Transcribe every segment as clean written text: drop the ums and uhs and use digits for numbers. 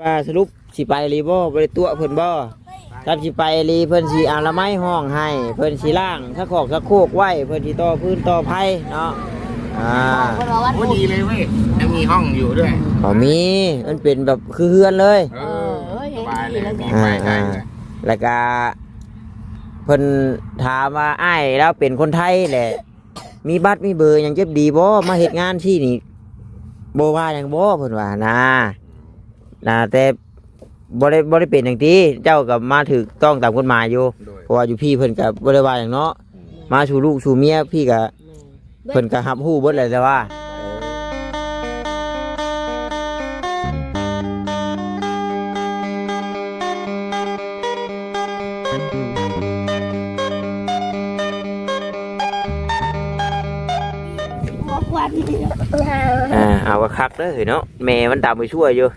ว่าสรุปสิไปรีบ่บ่ได้ตัวเพิ่นบ่ถ้าสิไปรีเพิ่นสิเอาละไม้ห้องให้เพิ่นสิล้างถ้าขอกถ้าโคกไว้เพิ่นสิต่อพื้นต่อไผเนาะโอ้ดีเลยเว้ยยังมีห้องอยู่ด้วยก็มีมันเป็นแบบคือเฮือนเลยสบายเลยมีไฟใช้เลยแล้วก็เพิ่นถามว่าอ้ายแล้วเป็นคนไทยแหละมีบัตรมีเบอร์หยังเจ็บดีบ่มาเฮ็ดงานที่นี่บ่ว่าหยังบ่เพิ่นว่านะแต่บ่ได้เป็นอย่างที่เจ้ากับมาถูกต้องตามกฎหมายอยู่เพราะว่าอยู่พี่เพิ่นก็บ่ได้ว่าหยังเนาะมาสู่ลูกสู่เมียพี่ก็เพิ่นก็รับรู้เบิดเลยแต่ว่าเอาก็คักเด้อเฮ้ยเนาะแม่มันตามไปช่วยอยู่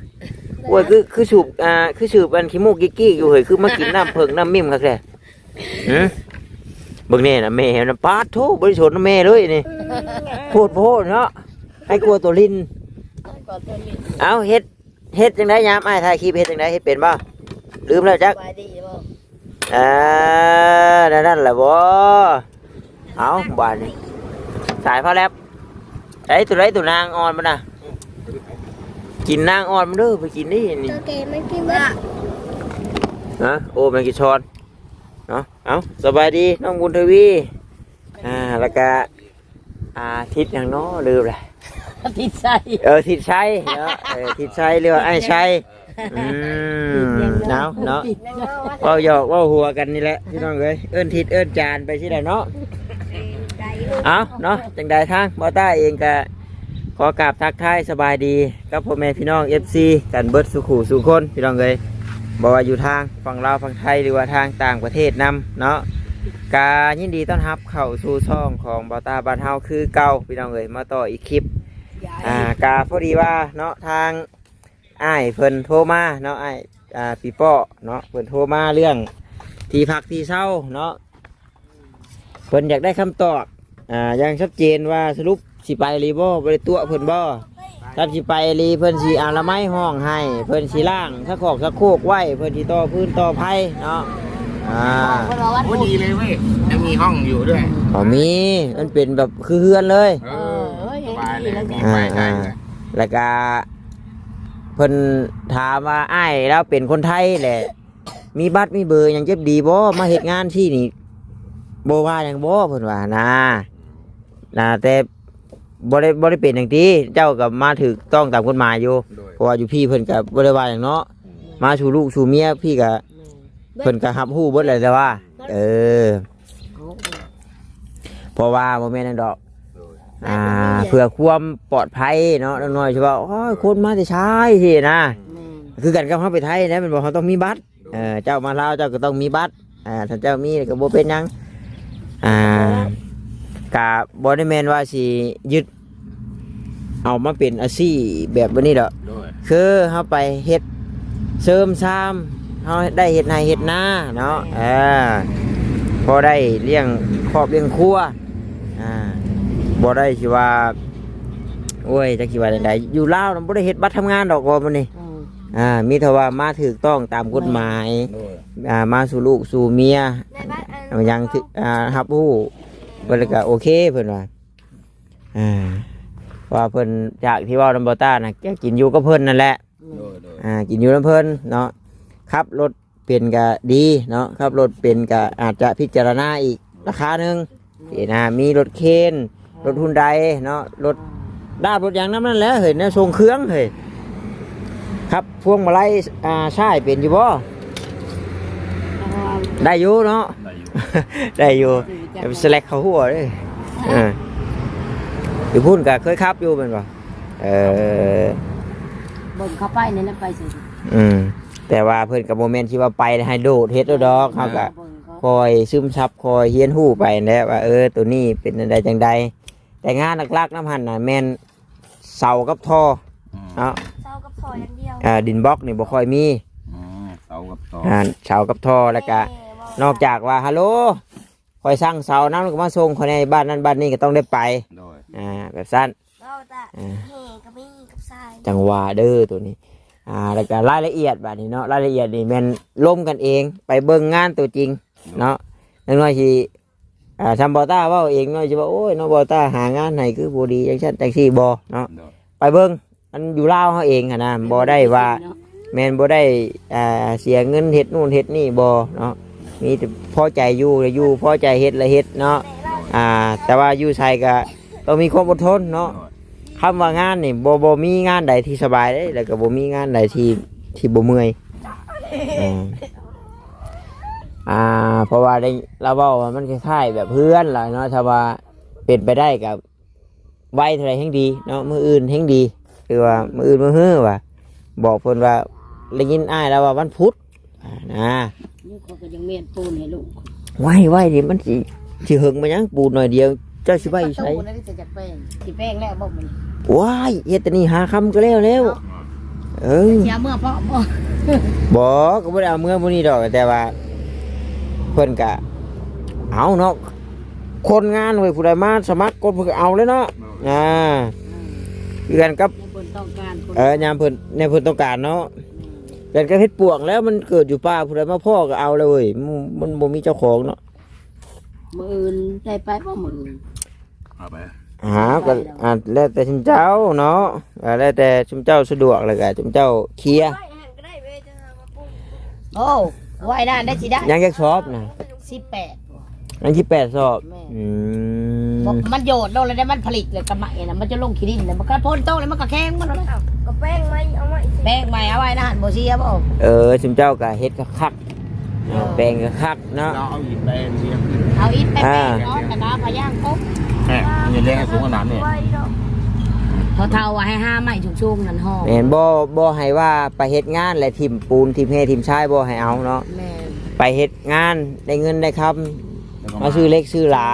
โอ้ยคือสูบคือสูบอันขี้มูกกิ๊กๆอยู่เฮ้ยคือมากินน้ำเพิงน้ำมิ่มคักแท้เบิ่งแน่น่ะแม่น่ะปาดโธ่บ่ได้สนแม่เลยนี่โพดเนาะให้กลัวตัวลิ้นเอาเฮ็ดจังได๋ยามอ้ายถ่ายคลิปเฮ็ดจังได๋เฮ็ดเป็นบ่ลืมแล้วจักนั่นแหละบ่เอาบาดนี้สายฟ้าแลบไอ้ตัวนางอ่อนมันน่ะกินนางอ่อนมันเด้อไปกินนี่นี่โอเคมันกินบ้านะโอ้มันกินช้อนเนาะเอาสบายดีน้องบุญทวีแล้วก็ทิศอย่างน้อลืมเลยทิศชัยทิศชัยเนาะทิศชัยเรียกว่าไอ้ชัยเนาะว่าหยอกว่าหัวกันนี่แหละพี่น้องเอ้ยเอิ้นทิศเอิ้นจานไปสิได้เนาะเอาเนาะจังใดทางบอต้าเองก็ขอกราบทักทายสบายดีกับพ่อแม่พี่น้อง FC กันเบิดสุขุสุคนพี่น้องเลยบอกว่าอยู่ทางฝั่งลาวฝั่งไทยหรือว่าทางต่างประเทศนำเนาะกายินดีต้อนรับเข้าสู่ช่องของบอต้าบ้านเฮาคือเก่าพี่น้องเลยมาต่ออีกคลิปกาพอดีว่าเนาะทางอ้ายเพิ่นโทรมาเนาะอ้ายปีป้อเนาะเพิ่นโทรมาเรื่องที่พักที่เช่าเนาะเพิ่นอยากได้คำตอบยังชัดเจนว่าสรุปสิไปรีบ่บ่ได้ตัวเพิ่นบ่ถ้าสิไปรีเพิ่นสิเอาละไม้ห้องให้เพิ่นสิล้างถ้าขอกถ้าโคกไว้เพิ่นสิต่อพื้นต่อไผเนาะโอ้ดีเลยเว้ยยังมีห้องอยู่ด้วยก็มีมันเป็นแบบคือเฮือนเลยสบายเลยมีไฟใช้เลยแล้วก็เพิ่นถามว่าอ้ายแล้วเป็นคนไทยแหละมีบัตรมีเบอร์หยังเจ็บดีบ่มาเฮ็ดงานที่นี่บ่ว่าหยังบ่เพิ่นว่าแต่บ่ได้เป็นอย่างที่เจ้ากับมาถูกต้องตามกฎหมายอยู่เพราะว่าอยู่พี่เพิ่นก็บ่ได้ว่าหยังเนาะมาสู่ลูกสู่เมียพี่ก็เพิ่นก็รับรู้เบิดเลยแต่ว่าเพราะว่าบ่แม่นนั่นดอกเพื่อความปลอดภัยเนาะน้อยๆใช่ป่ะคนมาแต่ชายสินะคือกันกับเฮาไปไทยนะมันบอกเฮาต้องมีบัตรเจ้ามาลาวเจ้าก็ต้องมีบัตรถ้าเจ้ามีก็บ่เป็นหยังกะบ่ได้แม่นว่าสิยึดเอามาเป็นอาชีพแบบนี้ดอกคือเฮาไปเฮ็ดเสริมซ้ำเฮาได้เฮ็ดนาเฮ็ดนาเนาะพอได้เลี้ยงครอบเลี้ยงครัวบ่ได้สิว่าโอ้ยจักสิว่าจังไดอยู่ลาวบ่ได้เฮ็ดบัตรทำงานดอกว่ามื้อนี้มีแต่ว่ามาถูกต้องตามกฎหมายมาสู่ลูกสู่เมียยังรับรู้เพิ่นก็โอเคเพิ่นว่าว่าเพิ่นจากที่ว่านำบ่ต้าน่ะแกกินอยู่กับเพิ่นนั่นแหละกินอยู่นำเพิ่นเนาะขับรถเป็นก็ดีเนาะขับรถเป็นก็อาจจะพิจารณาอีกราคานึงมีรถเคนรถฮุนไดเนาะรถด้ารถยางน้ำนั่นแหละเห็นนะทรงเครื่องเฮ้ยครับพวงมาลัยใช่เป็นอยู่บ่ได้อยู่เนาะได้อยู่สแลกเขาหัวเลยอยู่พุ่นก็เคยขับอยู่เป็นป่ะบ่นเข้าไปนี่นะไปสิแต่ว่าเพิ่นกับโมเมนต์ที่ว่าไปให้โดดเฮ็ดดอกเขาก็คอยซึมซับคอยเฮียนหู้ไปแล้วว่าตัวนี้เป็นอะไรจังใดแต่งานหลักๆน้ำหันน่ะแม่นเสากับท่อเนาะเสากับท่ออย่างเดียวดินบล็อกนี่บ่ค่อยมีเสากับท่อเสากับท่อแล้วก็นอกจากว่าฮัลโหลคอยสร้างเสาน้ำก็มาส่งคนในบ้านนั้นบ้านนี้ก็ต้องได้ไปแบบสั้นจังหวะเด้อตัวนี้ แล้วก็รายละเอียดบัดนี้เนาะรายละเอียดนี่แม่นล้มกันเองไปเบิ่งงานตัวจริงเนาะน้อยสิทำบอต้าเว้าเองน้อยสิว่าโอ้ยน้องบอต้าหางานไหนคือบ่ดีจังซั่นจังซี่บ่เนาะไปเบิ่งมันอยู่ลาวเฮาเองหั่นนะบ่ได้ว่าแม่นบ่ได้เสียเงินเฮ็ดนู่นเฮ็ดนี่บ่เนาะมีแต่พอใจอยู่พอใจเฮ็ดละเฮ็ดเนาะแต่ว่าอยู่ไสก็ต้องมีความอดทนเนาะคำว่างานนี่บ่มีงานใดที่สบายได้แล้วก็บ่มีงานใดที่บ่เมื่อยเพราะว่าได้เราเว้าว่ามันคล้ายๆแบบเพื่อนล่ะเนาะถ้าว่าเป็นไปได้กับไว้เท่าไรแห่งดีเนาะมื้ออื่นแห่งดีคือว่ามื้ออื่นมื้อฮื้อว่าบอกเพิ่นว่าได้ยินอ้ายแล้วว่าวันพุธนะ ลูกเขาก็ยังเมียนปูนให้ลูก ไว้ดิมันสิหึงมายังปูนหน่อยเดียวเจ้าสิไว้ใช้ ตู้นั่นจะแป้งสิแป้งแล้วบ่มัน ว้ายเฮ็ดแต่นี่หาคำก็แล้วเออ เสียเมื่อพ่อบ่ บ่ก็บ่ได้เอาเมื่อมื้อนี้ดอกแต่ว่าเพิ่นก็เอาเนาะคนงานเว้ยผู้ใดมาสมัครก็เพิ่นก็เอาเลยเนาะคือกันกับ ในบนต้องการคน ยามเพิ่นในเพิ่นต้องการเนาะกันก็เฮ็ดปวกแล้วมันเกิดอยู่ป่าผู้ใดมาพ่อก็เอาเลยเว้ยมันบ่มีเจ้าของเนาะ มื้ออื่นได้ไปบ่มื้ออื่น เอาไป ก็แล้วแต่ชุมเจ้าเนาะแล้วแต่ชุมเจ้าสะดวกแล้วก็ชุมเจ้าเคลียร์ โอ้ไว้ได้ได้สิได้ ยังแยกชอบนะ 18 อันที่8สอบมันโยดลงแล้วได้มันผลิตเลยกระไหม่น่ะมันจะลงขี้ดินแล้วมันก็พ่นโตแล้วมันก็แข็งมันแล้ว ก็แป้งไหมเอาไว้ แป้งใหม่เอาไว้นะหั่นบ่เสียบ่ ชุมเจ้าก็เฮ็ดคักแปลงก็คักเนาะ เราเอาหินไปเลี้ยง เอาอิฐไปแป้งเนาะแต่น้าพะย่างปุ๊บ แม่อย่าเลี้ยงให้สูงขนาดนี้ ไว้ดอก พอเท่าว่าให้5ไม้ชุ่มๆนั่นห้อง แม่นบ่ให้ว่าไปเฮ็ดงานและทิ่มปูนทิ่มเฮทิ่มชายบ่ให้เอาเนาะ แม่ ไปเฮ็ดงานได้เงินได้คำมาซื้อเล็กซื้อหลา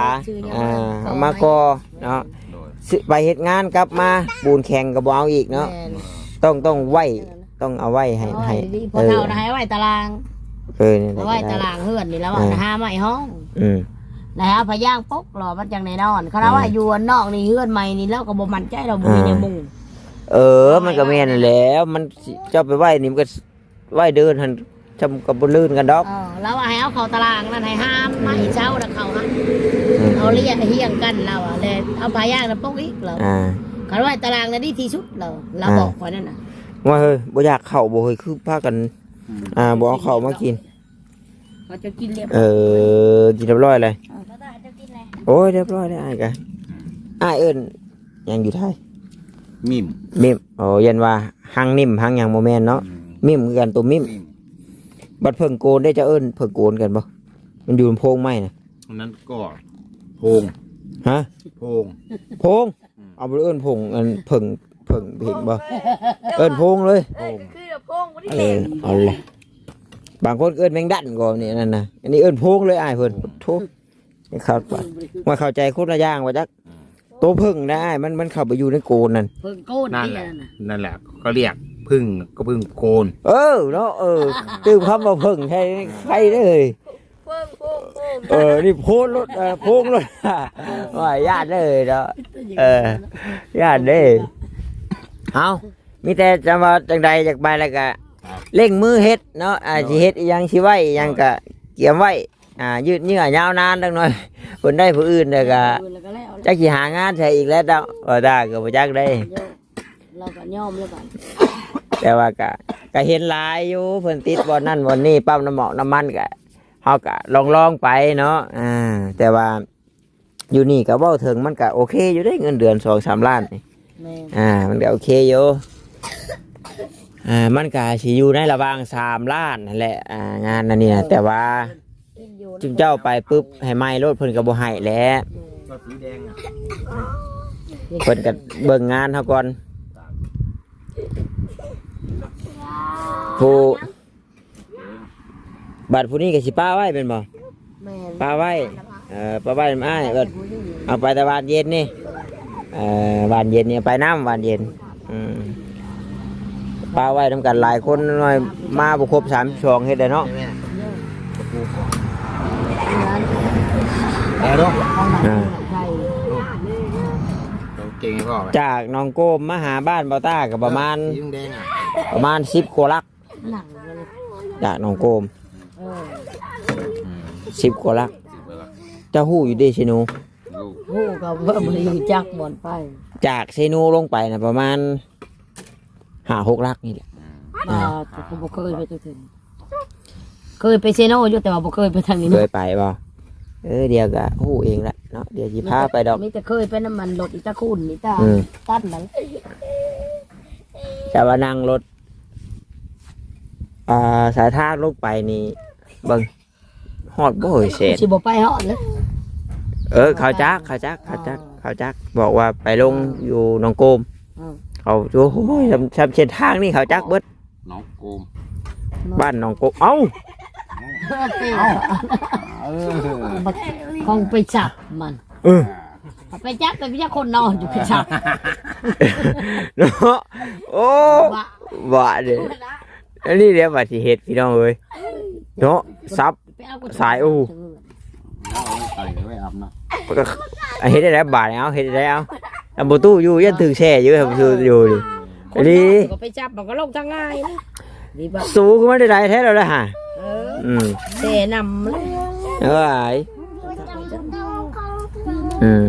เอามาก่อเนาะไปเฮ็ดงานกลับมาปูนแข็งก็บ่เอาอีกเนาะต้องไว้ต้องเอาไว้ให้ พอเท่านะให้ไว้ตาราง นี่ เอาไว้ตารางเฮือนนี่แล้วว่า5ไม้ห้อง นะฮะพะย่างปุ๊กหรอมันจังในนอนเขาว่าอยู่นอกนี่เฮือนใหม่นี่แล้วก็บ่มั่นใจเราบ่มีแนวมุง มันก็แม่นนั่นแหล้วมันเจ้าไปไหว้นี่มันก็ไหว้เดินหันจำกับบ่ลื่นกันดอก แล้วว่าให้เอาเข้าตารางนั่นให้ห้ามไม้เช้าแล้วเข้าหันเอาเรียกเฮียงกันเราอ่ะเลยเอาพะย่างน่ะปุ๊กอีกเหรอเขาว่าตารางน่ะดีที่สุดเราบอกข่อยนั่นน่ะ ว่าเฮ้ยบ่อยากเข้าบ่เฮ้ยคือพากันบ่เอาเข้ามากิน เขาจะกินเรียบ กินเรียบร้อยเลย แล้วก็จะกินอะไร โอ้ยเรียบร้อยได้อ้ายกะอ้ายเอิ้นยังอยู่ไทย มิม มิมยันว่าหังนิ่มหังหยังบ่แม่นเนาะมิมคือกันตัวมิมบัดเพิ่งโกนได้จะเอิ้นเพิ่งโกนกันบ่มันอยู่ในโพรงไม้น่ะ นั้นก็โพง ฮะ โพง โพรงเอาไปเอิ้นโพรงอันเพิ่งเห็นบ่เอิ้นโพรงเลย คือโป้งวันที่ เอาเลยบางคนเอิ้นแมงดันก็นี่นั่นน่ะอันนี้เอิ้นโพรงเลยอ้ายเพิ่นโทษครับว่าเข้าใจคนละอย่างว่าจักตัวพึ่งได้มันเข้าไปอยู่ในโกนนั่น เพิ่งโกน นั่น นี่ แหละ น่ะ นั่นแหละก็เรียกพึ่งก็พึ่งโกน เนาะตื่มคำว่าพึ่งใช่เลย โป้ง นี่โพนรถโพงรถว่าญาติเลยเนาะญาติเด้เอามีแต่จะมาจังใดจากไปแล้วก็เร่งมือเฮ็ดเนาะสิเฮ็ดอีหยังสิไว้อีหยังก็เกี่ยมไว้ยืดเยื้อยาวนานจังหน่อยเพิ่นได้ผู้อื่นแล้วก็จักสิหางานใส่อีกแล้วเนาะว่าได้ก็บ่จักได้ เราก็ยอมแล้วกัน แต่ว่าก็เห็นหลายอยู่เพิ่นติดบ่อนนั่นบ่อนนี่ปั๊มน้ำหมอกน้ำมันก็เฮาก็ลองไปเนาะแต่ว่าอยู่นี่ก็เว้าถึงมันก็โอเคอยู่ได้เงินเดือน 2-3 ล้านนี่มันก็โอเคอยู่มันก็สิอยู่ในระหว่าง3ล้านนั่นแหละงานนั่นนี่นะแต่ว่าจุ่มเจ้าไปปุ๊บให้ไม้รถเพิ่นก็บ่ให้แล้ว ก็สีแดง เพิ่นก็เบิ่งงานเฮาก่อนผู้บัตรผู้นี้ก็สิป้าไว้เป็นบ่ แม่ ป้าไว้ป้าไว้อ้ายเอิ้นเอาไปแต่วานเย็นนี่วานเย็นนี่ไปน้ำวานเย็นป้าไว้นำกันหลายคนหน่อยมาบ่ครบ32เฮ็ดได้เนาะ แล้วลูก ใช่ เก่งพ่อ จากน้องโก้มมาหาบ้านเบาต้าก็ประมาณ สีแดง ประมาณ10กว่าลัก หนังเลย จากหนองโกม เออ 10กว่าลักเจ้าฮู้อยู่เด้เซโน ฮู้ก็เบิ่มอยู่จักบ่อนไป จากเซโนลงไปน่ะประมาณ5-6ลักนี่แหละ แต่ก็บ่เคยไปจักถึงเคยไปเซโนอยู่แต่ว่าบ่เคยไปทางนี้ เค เนาะ ยไปบ่เดี๋ยวก็ฮู้เองละเนาะเดี๋ยวสิพาไปดอก มีแต่เคยไปน้ำมันรถอีตาคูนอีตา อืม ตัดนั่น แต่ว่านั่งรถสายทางลงไปนี่เบิ่งฮอดบ่เฮ้ยแสน สิบ่ไปฮอดเลย เขาจักบอกว่าไปลงอยู่หนองโกม เขาโอ้โหทำเส้นทางนี่เขาจักเบิด น้องโกม บ้านหนองโกมเอ้า คงไปจับมัน เออ ไปจับแต่พี่จะคนนอนอยู่ไปจับ เนาะโอ้ว่าเด้ออันนี้เดี๋ยวว่าสิเฮ็ดพี่น้องเอ้ยเนาะซับ สายอู้ ใส่ไว้อาบน้ ก็เฮ็ดได้แล้วบาดเอาเฮ็ดได้แล้วอันบ่ตู้อยู่ยันถึงแช่อยู่ครับอยู่ดิอันนี้ ก็ไปจับมันก็ลงทางง่ายนะดีป่ะ สูงขึ้นมาได้แท้แล้วล่ะฮะ เสนำเลย เอ้ยอืม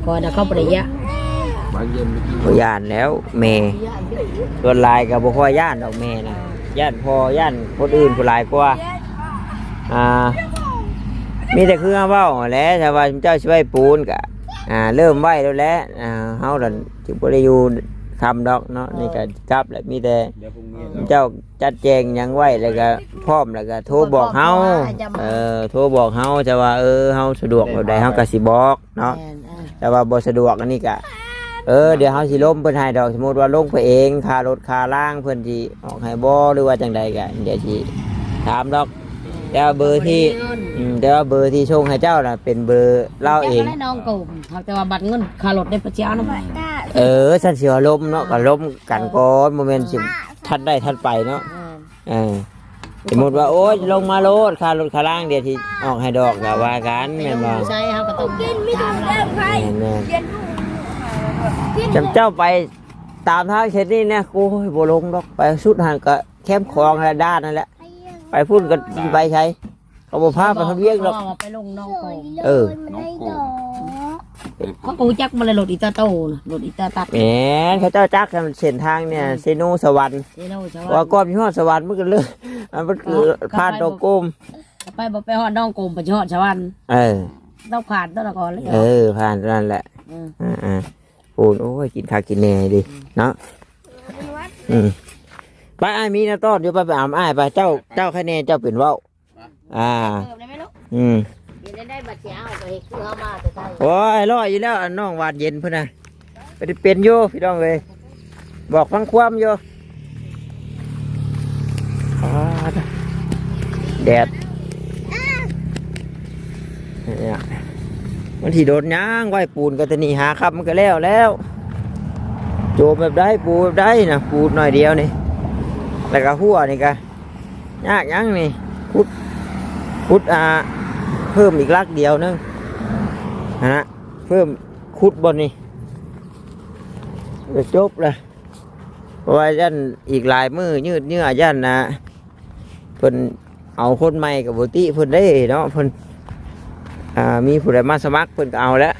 ก่อนจะเข้าไประยะ ำบางเย็นไม่กิน บ่ย่านแล้วแม่ส่วนหลายก็บ่ค่อยย่านดอกแม่นะย่านพอย่านคนอื่นผู้หลายกว่ามีแต่คือเว้าแหละถ้าว่าเจ้าสิไว้ปูนก็เริ่มไว้แล้วแหละเฮาดันสิบ่ได้อยู่ทำดอกเนาะนี่ก็จับแหละมีแต่ เดี๋ยวพรุ่งนี้ เจ้าจัดแจงหยังไว้แล้วก็พร้อมแล้วก็โทรบอกเฮาโทรบอกเฮาจะว่าเฮาสะดวกแบบใดเฮาก็สิบอกเนาะแต่ว่าบ่สะดวกอันนี้ก็เดี๋ยวเฮาสิล้มเพิ่นให้ดอกสมมุติว่าลงไปเองค่ารถค่าล่างเพิ่นสิออกให้บ่หรือว่าจังใดก็เดี๋ยวสิถามดอกแต่ว่าเบอร์ที่แต่ว่าเบอร์ที่ส่งให้เจ้าน่ะเป็นเบอร์เล่าเอง น้องกลุ่มแต่ว่าบัตรเงินค่ารถได้ประเจ้านะไป ฉันสิว่าล้มเนาะก็ล้มกันก่อนบ่แม่นสิทันได้ทันไปเนาะสมมติว่าโอ๊ยลงมาโลดค่ารถค่าล่างเดี๋ยวที่ออกให้ดอกก็ว่ากันแม่นบ่ ใช่เขาก็ต้องกินไม่ถึง แม่นจำเจ้าไปตามทางเช่นนี้นะโอ้ยบ่ลงดอกไปสุดหันก็แคมป์คลองและด้านนั่นแหละไปพุ่นก็ไปใช้เขาบ่พาไปทำเวียกดอก ไปลงน้องกลุ่ม น้องโกม เขากูจักมาเลยรถอีตาโตนะรถอีตาตัด แหมเขาเจ้าจักกันเส้นทางเนี่ยเซโนสวรรค์ เซโน่ชาว ว่าก่อนพี่ฮอดสวรรค์มันก็เลยมันผ่านดอกกลม ไปบอกไปฮอดน้องกลุ่มไปฮอดชาวบ้าน ต้องผ่านต้นละก่อนเลย ผ่านนั่นแหละโอ้ยกินข้าวกินแหน่ดิเนาะไปอ้ายมีนะต้อนเดี๋ยวไปอาบอ้ายไปเจ้าคะแนนเจ้าเป็นว่าวได้บัตรเช้าไปคือเขามาแต่ไทย โอ้ยรออยู่แล้วน้องหวานเย็นพุ่นนะไปเป็นโยพี่น้องเลยบอกฟังความโยแดดเนี่ยมันที่โดนย่างไหวปูนก็จะหนีหาครับมันก็แล้วโจมแบบได้ปูแบบได้นะปูหน่อยเดียวนี่แล้วก็หัวนี่ก็ยากยังนี่พุดเพิ่มอีกลักเดียวนึงนะเพิ่มคุดบนนี่จะจบเลยเพราะว่ายันอีกหลายมือยืดเนื้อยันนะเพิ่นเอาคนใหม่กับบุติเพิ่นได้เนาะเพิ่นมีผู้ใดมาสมัครเพิ่นก็เอาแล้ว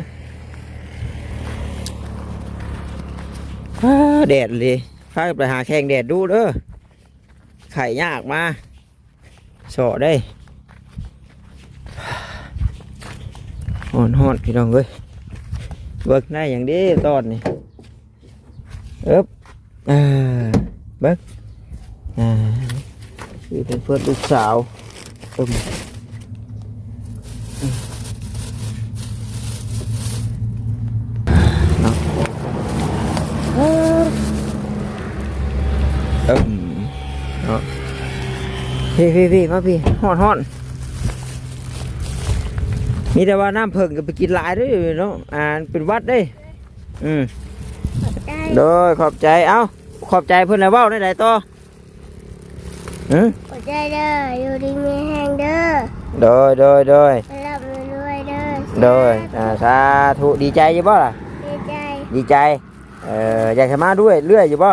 แดดเลยพาไปหาแข่งแดดดูเด้อไข่ยากมาโสได้ฮอนพี่น้องเอ้ยเบิกได้อย่างนี้ตอนนี้เอิบเบิกคือเป็นเพื่อนลูกสาวเนาะเนาะพี่มาพี่ฮอนมีแต่ว่าน้ำเพิ่งก็ไปกินหลายด้วยเนาะเป็นวัดได้โดยขอบใจขอบใจเพื่อนแล้วว่าได้ไหนต่อขอบใจเด้ออยู่ดีมีแห้งเด้อโดยไปรับรวยเด้อสาธุดีใจใช่ป่ะล่ะดีใจ อยากให้มาด้วยเรื่อยอยู่บ่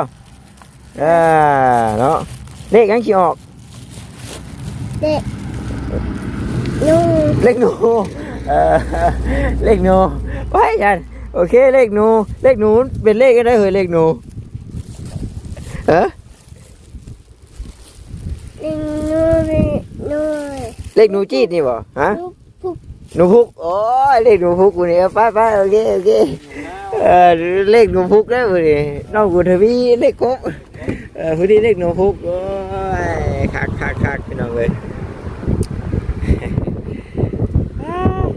เนาะเลขยังสิออก เด็กนุ่ง เลขหนูเลขหนูไปยันโอเคเลขหนูเป็นเลขอะไรเหรอเลขหนูเด็กนุ่ง เลขหนูจีดนี่บ่ฮะ พุก หนูพุกโอ้ยเลขหนูพุกกูนี่ไปโอเคเลขหนูพุกได้กูนี่น้องกูทวีเลขกบผู้ที่เลขหนูพุกโอ้ยคักพี่น้องเลย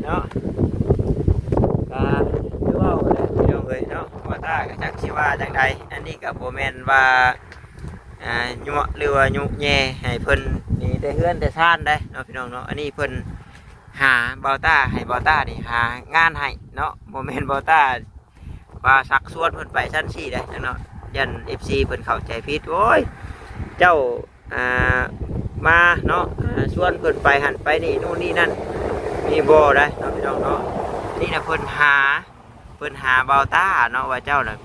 เนาะหรือว่าพี่น้องเลยเนาะว่าตาก็จักสิว่าจังใดอันนี้ก็บ่แม่นว่ายั่วหรือว่ายุแย่ให้เพิ่นนี่ได้เฮือนได้ซ่านได้เนาะพี่น้องเนาะอันนี้เพิ่นหาเบาต้าให้เบาต้านี่หางานให้เนาะบ่แม่นเบาต้าว่าสักส่วนเพิ่นไปชั้น4ได้เนาะยัน FC เพิ่นเข้าใจผิดโอ้ยเจ้ามาเนาะส่วนเพิ่นไปหันไปนี่นู่นนี่นั่นมีบ่ได้เนาะพี่น้องเนาะนี่นะเพิ่นหาเบาต้าเนาะว่าเจ้าน่ะ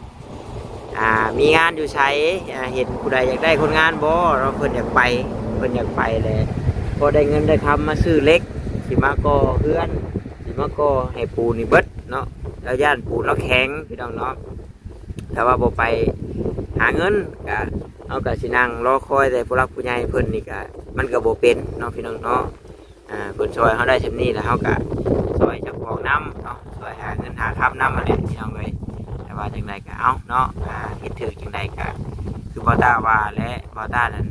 มีงานอยู่ใช้เห็นผู้ใดอยากได้คนงานบ่เราเพิ่นอยากไปเลยพอได้เงินได้คำมาซื้อเล็กสิมาก่อเฮือนสิมาก่อให้ปูนี่เบิดเนาะแล้วย่านปูแล้วแข็งพี่น้องเนาะแต่ว่าบ่ไปหาเงินก็เอาก็สินั่งรอคอยแต่ผู้รักผู้ใหญ่เพิ่นนี่ก็มันก็บ่เป็นเนาะพี่น้องเนาะเพิ่นช่วยเฮาได้ซำนี้แล้วเฮาก็ช่วยเจ้าของนำเนาะช่วยหาเงินหาคำนำนั่นแหละพี่น้องเอ้ยแต่ว่าจังไดก็เอาเนาะคิดถือจังไดก็คือบ่ตาว่าและบ่ตานั้น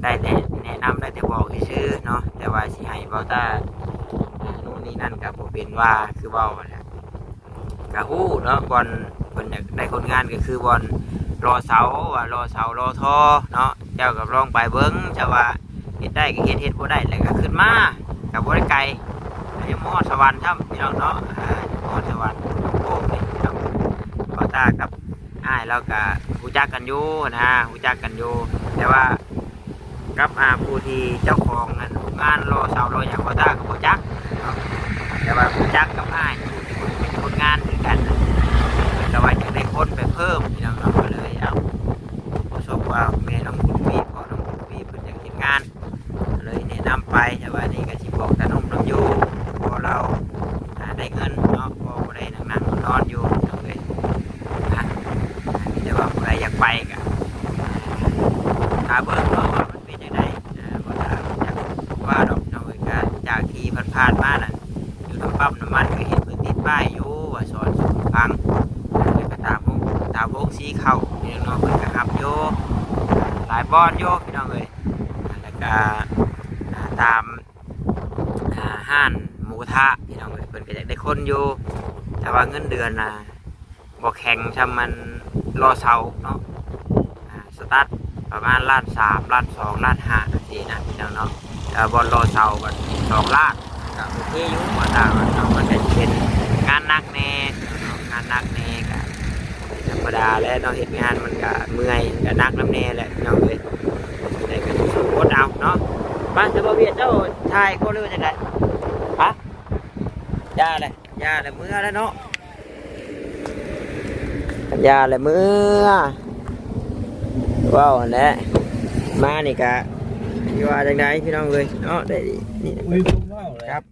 ได้แต่แนะนำได้แต่บอกซื่อเนาะแต่ว่าสิให้บ่ตานู่นนี่นั่นก็บ่เป็นว่าคือเว้าแหละก็ฮู้เนาะบอลเพิ่นอยากได้คนงานก็คือบอลรอเสารอทอเนาะเจ้าก็ลองไปเบิ่งจะว่าเฮ็ดได้ก็เฮ็ดบ่ได้แล้วก็ขึ้นมาก็บ่ได้ไกลยังมอสวรรค์ครับพี่น้องเนาะมอสวรรค์โอ้นี่ครับบ่ตากับอ้ายเราก็รู้จักกันอยู่นะรู้จักกันอยู่แต่ว่ากับผู้ที่เจ้าของงานรอเสารออย่างบ่ตาก็บ่จักแต่ว่ารู้จักกับอ้ายเป็นคนงานด้วยกันแต่ว่าอยากได้คนไปเพิ่มพี่น้องเราก็เลยเอาประสบว่าแม่น้องบุญมีพ่อน้องบุญมีเพิ่นอยากเฮ็ดงานเลยแนะนำไปแต่ว่านี่ก็สิบอกตาน้องน้ำอยู่พอเราได้เงินเนาะพอได้นั่งนอนอยู่เลยนะแต่ว่าใครอยากไปก็หาเบิ่งเนาะว่ามันเป็นยังไงบ่ถ้าอยากว่าดอกน้องก็จากที่ผ่านมานั่นอยู่ทางปั๊มน้ำมันก็เห็นเพิ่นติดป้ายอยู่ว่าสอนฟังตาโบกสีเข่าพี่น้องเพิ่นก็ขับโยหลายบอนโยพี่น้องเลยแล้วก็ตามห้านหมูทะพี่น้องเลยเพิ่นก็อยากได้คนอยู่แต่ว่าเงินเดือนบ่แข็งทำมันรอเสาเนาะสตาร์ทประมาณ1.3 1.2 1.5สินะพี่น้องเนาะบอลรอเสากัน2 ล้านก็โอเคอยู่ว่าตามันก็เป็นงานหนักแน่งานหนักแน่ก็ธรรมดาแล้วเราเห็นงานมันก็เมื่อยก็นักน้ำแน่แหละน้องเลยได้ก็สู้ๆกดเอาเนาะบ้านเฉพาะเวียดเจ้าชายก็เรื่องยังไงฮะยาเลยเมื่อแล้วเนาะยาเลยเมื่อว้าวแหละมานี่กะที่ว่าจังไดพี่น้องเลยเนาะได้นี่ครับ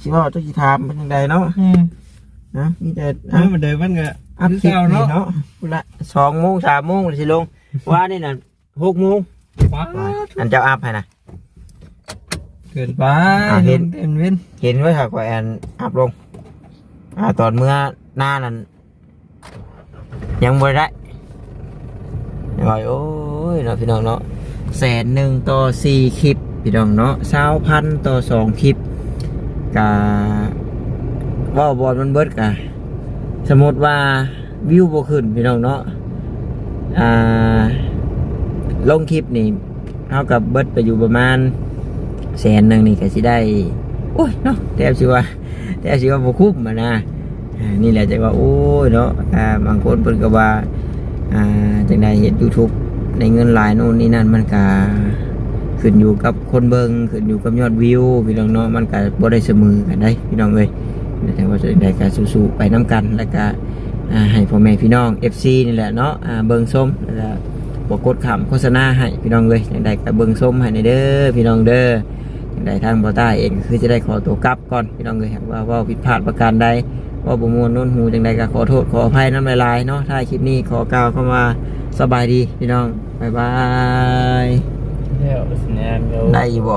ชิว่าต้องถามเป็นจังไดเนาะนะมีแต่มันเดินมันก็อัพคลิปเนาะละ2 โมง 3 โมงสิลงว่านี่น่ะ6 โมงอันเจ้าอัพให้นะเกินไปเห็นไว้ค่ะก่อนอัพลงตอนเมื่อหน้านั้นยังบ่ได้โอ้ยเนาะพี่น้องเนาะ100,000ต่อ4 คลิปพี่น้องเนาะ20,000ต่อ2 คลิปกะว่าบอลมันเบิดกะสมมติว่าวิวบ่ขึ้นพี่น้องเนาะลงคลิปนี่เท่ากับเบิดไปอยู่ประมาณ100,000นี่ก็สิได้โอ้ยเนาะแต่สิว่าบ่คุ้มนะนี่แหละจะว่าโอ้ยเนาะบางคนเพิ่นก็ว่าจังได๋เฮ็ด YouTube ได้เงินหลายโน่นนี่นั่นมันก็ขึ้นอยู่กับคนเบิ่งขึ้นอยู่กับยอดวิวพี่น้องเนาะมันก็บ่ได้เสมอกันได้พี่น้องเอ้ยแต่ว่าจังได๋ก็สู้ๆไปนํกันแล้วก็ ให้พ่อแม่พี่น้อง FC นี่แหละเนาะเบิ่งส้มแล้วบ่กดขำโฆษณาให้พี่น้องเลยอย่างใดก็เบิ่งส้มให้ในเด้อพี่น้องเด้ออย่างใดทางบ่ใต้เองคือจะได้ขอตัวกลับก่อนพี่น้องเลยว่าผิดพลาดประการใดว่าบ่ม่วนโน้นหูจังใดก็ขอโทษขออภัยน้ำลายๆเนาะถ้าคลิปนี้ขอกล่าวเข้ามาสบายดีพี่น้องบ๊ายบาย เดี๋ยวสัญญาณ ได้อยู่บ่